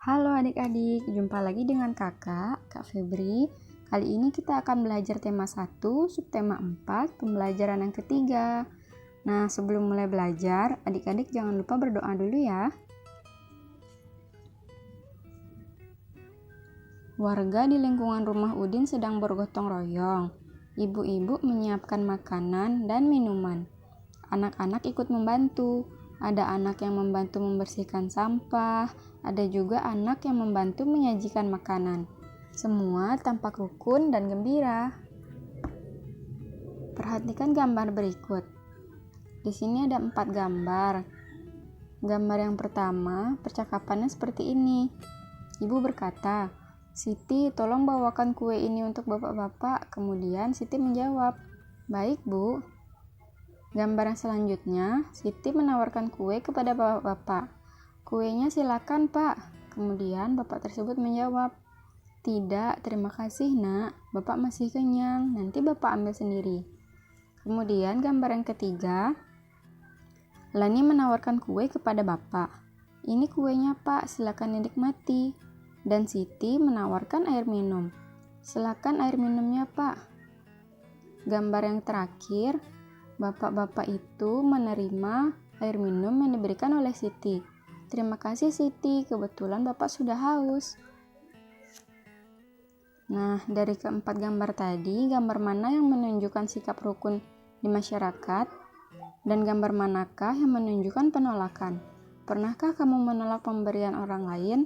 Halo adik-adik, jumpa lagi dengan Kak Febri. Kali ini kita akan belajar tema 1, subtema 4, pembelajaran yang ketiga. Nah, sebelum mulai belajar, adik-adik jangan lupa berdoa dulu ya. Warga di lingkungan rumah Udin sedang bergotong royong. Ibu-ibu menyiapkan makanan dan minuman. Anak-anak ikut membantu. Ada anak yang membantu membersihkan sampah, ada juga anak yang membantu menyajikan makanan. Semua tampak rukun dan gembira. Perhatikan gambar berikut. Di sini ada 4 gambar. Gambar yang pertama, percakapannya seperti ini. Ibu berkata, "Siti, tolong bawakan kue ini untuk bapak-bapak." Kemudian Siti menjawab, "Baik, Bu." Gambar yang selanjutnya, Siti menawarkan kue kepada bapak-bapak. "Kuenya silakan, Pak." Kemudian bapak tersebut menjawab, "Tidak, terima kasih, Nak. Bapak masih kenyang. Nanti Bapak ambil sendiri." Kemudian gambar yang ketiga, Lani menawarkan kue kepada bapak. "Ini kuenya, Pak. Silakan dinikmati." Dan Siti menawarkan air minum. "Silakan air minumnya, Pak." Gambar yang terakhir, bapak-bapak itu menerima air minum yang diberikan oleh Siti. "Terima kasih, Siti. Kebetulan Bapak sudah haus." Nah, dari keempat gambar tadi, gambar mana yang menunjukkan sikap rukun di masyarakat? Dan gambar manakah yang menunjukkan penolakan? Pernahkah kamu menolak pemberian orang lain?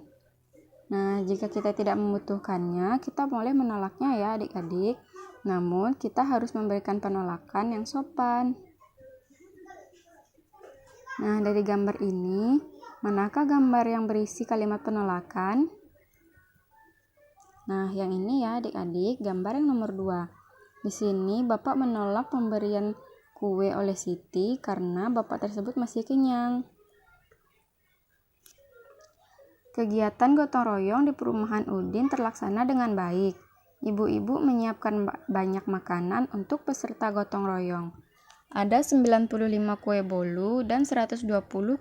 Nah, jika kita tidak membutuhkannya, kita boleh menolaknya ya adik-adik. Namun, kita harus memberikan penolakan yang sopan. Nah, dari gambar ini, manakah gambar yang berisi kalimat penolakan? Nah, yang ini ya adik-adik, gambar yang nomor 2. Di sini, Bapak menolak pemberian kue oleh Siti karena Bapak tersebut masih kenyang. Kegiatan gotong royong di perumahan Udin terlaksana dengan baik. Ibu-ibu menyiapkan banyak makanan untuk peserta gotong royong. Ada 95 kue bolu dan 120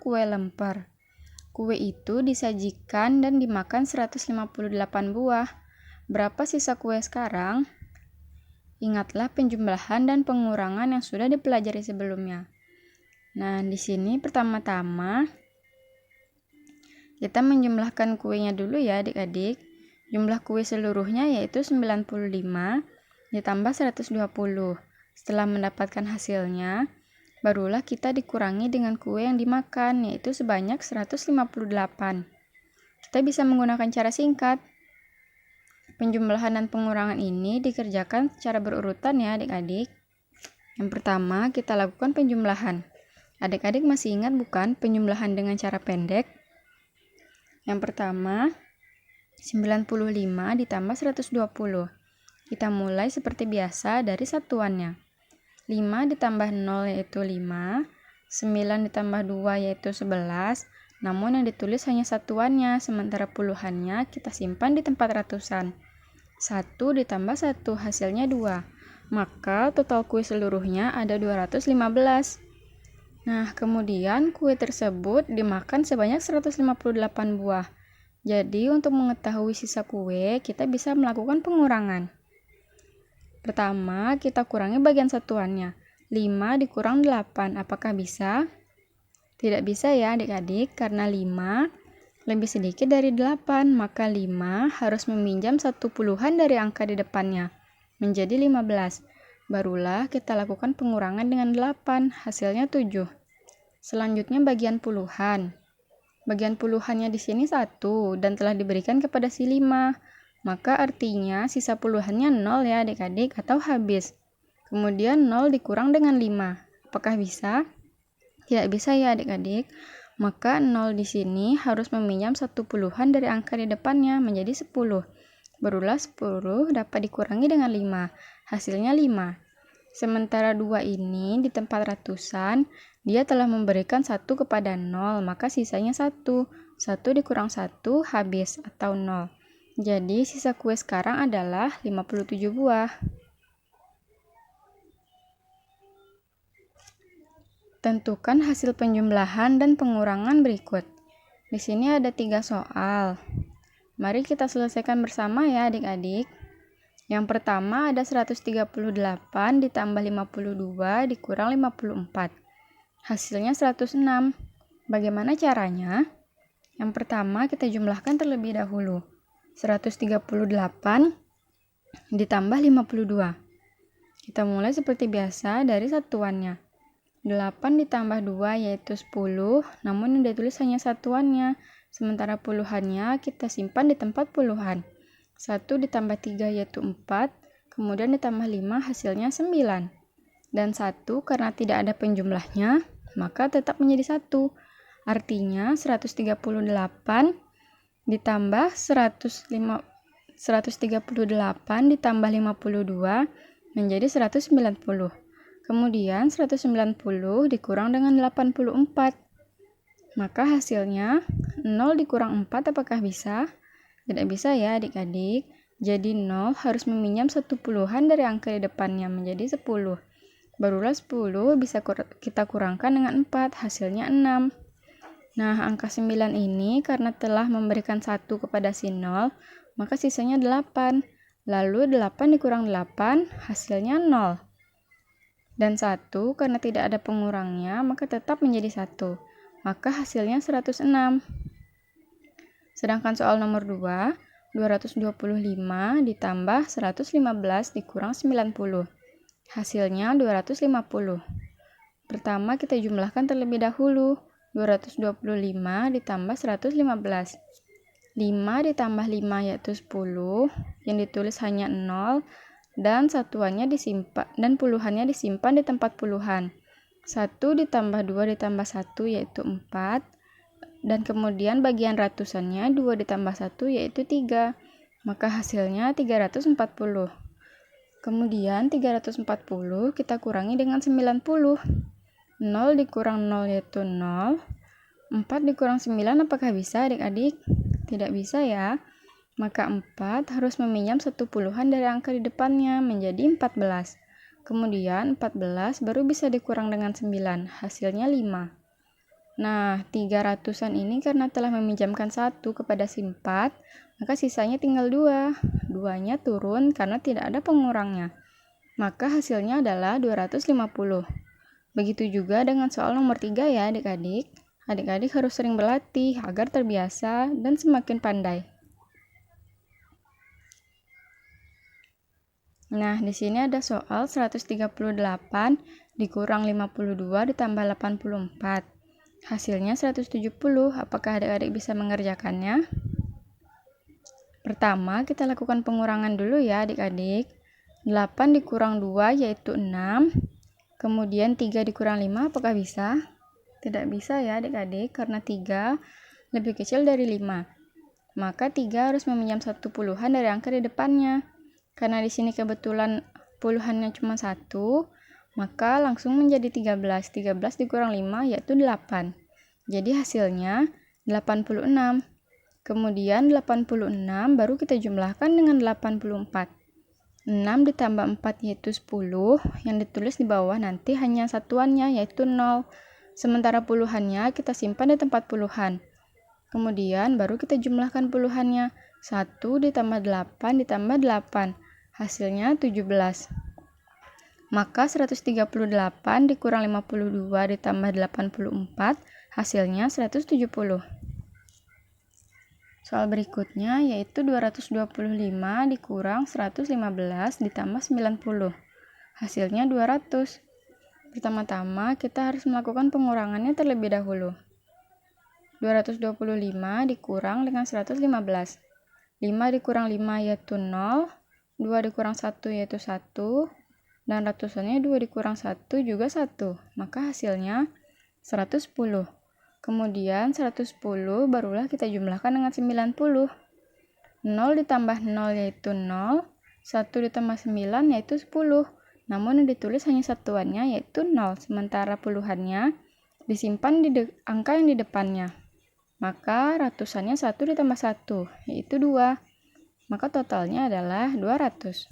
kue lemper. Kue itu disajikan dan dimakan 158 buah. Berapa sisa kue sekarang? Ingatlah penjumlahan dan pengurangan yang sudah dipelajari sebelumnya. Nah, di sini pertama-tama kita menjumlahkan kuenya dulu ya adik-adik. Jumlah kue seluruhnya yaitu 95 ditambah 120. Setelah mendapatkan hasilnya, barulah kita dikurangi dengan kue yang dimakan yaitu sebanyak 158. Kita bisa menggunakan cara singkat. Penjumlahan dan pengurangan ini dikerjakan secara berurutan ya adik-adik. Yang pertama kita lakukan penjumlahan. Adik-adik masih ingat bukan penjumlahan dengan cara pendek? Yang pertama, 95 ditambah 120. Kita mulai seperti biasa dari satuannya. 5 ditambah 0 yaitu 5, 9 ditambah 2 yaitu 11, namun yang ditulis hanya satuannya, sementara puluhannya kita simpan di tempat ratusan. 1 ditambah 1 hasilnya 2, maka total kue seluruhnya ada 215. Nah, kemudian kue tersebut dimakan sebanyak 158 buah. Jadi, untuk mengetahui sisa kue, kita bisa melakukan pengurangan. Pertama, kita kurangi bagian satuannya. 5 dikurang 8, apakah bisa? Tidak bisa ya adik-adik, karena 5 lebih sedikit dari 8, maka 5 harus meminjam 1 puluhan dari angka di depannya, menjadi 15. Barulah kita lakukan pengurangan dengan 8, hasilnya 7. Selanjutnya bagian puluhan. Bagian puluhannya di sini 1 dan telah diberikan kepada si 5. Maka artinya sisa puluhannya 0 ya adik-adik atau habis. Kemudian 0 dikurang dengan 5. Apakah bisa? Tidak bisa ya adik-adik. Maka 0 di sini harus meminjam 1 puluhan dari angka di depannya menjadi 10. Barulah 10 dapat dikurangi dengan 5. Hasilnya 5. Sementara 2 ini di tempat ratusan, dia telah memberikan 1 kepada 0, maka sisanya 1. 1 dikurang 1 habis atau 0. Jadi sisa kue sekarang adalah 57 buah. Tentukan hasil penjumlahan dan pengurangan berikut. Di sini ada 3 soal. Mari kita selesaikan bersama ya adik-adik. Yang pertama ada 138 ditambah 52 dikurang 54. Hasilnya 106. Bagaimana caranya? Yang pertama kita jumlahkan terlebih dahulu. 138 ditambah 52. Kita mulai seperti biasa dari satuannya. 8 ditambah 2 yaitu 10, namun yang ditulis hanya satuannya. Sementara puluhannya kita simpan di tempat puluhan. 1 ditambah 3 yaitu 4, kemudian ditambah 5 hasilnya 9. Dan 1 karena tidak ada penjumlahnya, maka tetap menjadi 1. Artinya 138 ditambah 138 ditambah 52 menjadi 190. Kemudian 190 dikurang dengan 84. Maka hasilnya 0 dikurang 4 apakah bisa? Tidak bisa ya adik-adik. Jadi 0 harus meminjam 1 puluhan dari angka di depannya menjadi 10. Barulah 10 bisa kita kurangkan dengan 4, hasilnya 6. Nah, angka 9 ini karena telah memberikan 1 kepada si 0, maka sisanya 8. Lalu 8 dikurang 8, hasilnya 0. Dan 1 karena tidak ada pengurangnya, maka tetap menjadi 1. Maka hasilnya 106. Sedangkan soal nomor 2, 225 ditambah 115 dikurang 90. Hasilnya 250. Pertama kita jumlahkan terlebih dahulu. 225 ditambah 115. 5 ditambah 5 yaitu 10, yang ditulis hanya 0, dan satuannya disimpan dan puluhannya disimpan di tempat puluhan. 1 ditambah 2 ditambah 1 yaitu 4, dan kemudian bagian ratusannya 2 ditambah 1 yaitu 3, maka hasilnya 340. Kemudian 340 kita kurangi dengan 90. 0 dikurang 0 yaitu 0, 4 dikurang 9 apakah bisa adik-adik? Tidak bisa ya. Maka 4 harus meminjam 1 puluhan dari angka di depannya menjadi 14. Kemudian 14 baru bisa dikurang dengan 9, hasilnya 5. Nah, 300-an ini karena telah meminjamkan 1 kepada si 4, maka sisanya tinggal 2. 2-nya turun karena tidak ada pengurangnya. Maka hasilnya adalah 250. Begitu juga dengan soal nomor 3 ya adik-adik. Adik-adik harus sering berlatih agar terbiasa dan semakin pandai. Nah, di sini ada soal 138 dikurang 52 ditambah 84. Hasilnya 170. Apakah adik-adik bisa mengerjakannya? Pertama, kita lakukan pengurangan dulu ya adik-adik. 8 dikurang 2 yaitu 6. Kemudian 3 dikurang 5 apakah bisa? Tidak bisa ya adik-adik karena 3 lebih kecil dari 5. Maka 3 harus meminjam 1 puluhan dari angka di depannya. Karena di sini kebetulan puluhannya cuma 1, maka langsung menjadi 13. 13 dikurang 5 yaitu 8. Jadi hasilnya 86. Kemudian 86 baru kita jumlahkan dengan 84. 6 ditambah 4 yaitu 10, yang ditulis di bawah nanti hanya satuannya yaitu 0. Sementara puluhannya kita simpan di tempat puluhan. Kemudian baru kita jumlahkan puluhannya. 1 ditambah 8 ditambah 8. Hasilnya 17. Maka 138 dikurang 52 ditambah 84. Hasilnya 170. Soal berikutnya yaitu 225 dikurang 115 ditambah 90. Hasilnya 200. Pertama-tama kita harus melakukan pengurangannya terlebih dahulu. 225 dikurang dengan 115. 5 dikurang 5 yaitu 0, 2 dikurang 1 yaitu 1, dan ratusannya 2 dikurang 1 juga 1. Maka hasilnya 110. Kemudian 110 barulah kita jumlahkan dengan 90. 0 ditambah 0 yaitu 0, 1 ditambah 9 yaitu 10. Namun yang ditulis hanya satuannya yaitu 0, sementara puluhannya disimpan di angka yang di depannya. Maka ratusannya 1 ditambah 1 yaitu 2. Maka totalnya adalah 200.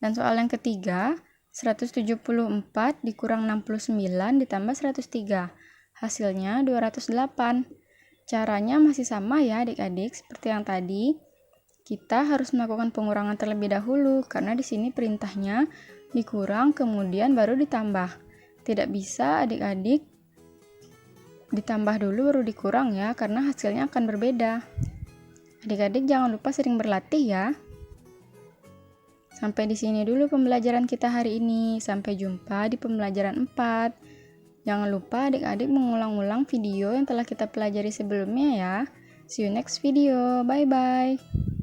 Dan soal yang ketiga, 174 dikurang 69 ditambah 103. Hasilnya 208. Caranya masih sama ya adik-adik, seperti yang tadi. Kita harus melakukan pengurangan terlebih dahulu, karena di sini perintahnya dikurang kemudian baru ditambah. Tidak bisa adik-adik ditambah dulu baru dikurang ya, karena hasilnya akan berbeda. Adik-adik jangan lupa sering berlatih ya. Sampai di sini dulu pembelajaran kita hari ini. Sampai jumpa di pembelajaran 4. Jangan lupa adik-adik mengulang-ulang video yang telah kita pelajari sebelumnya ya. See you next video. Bye-bye.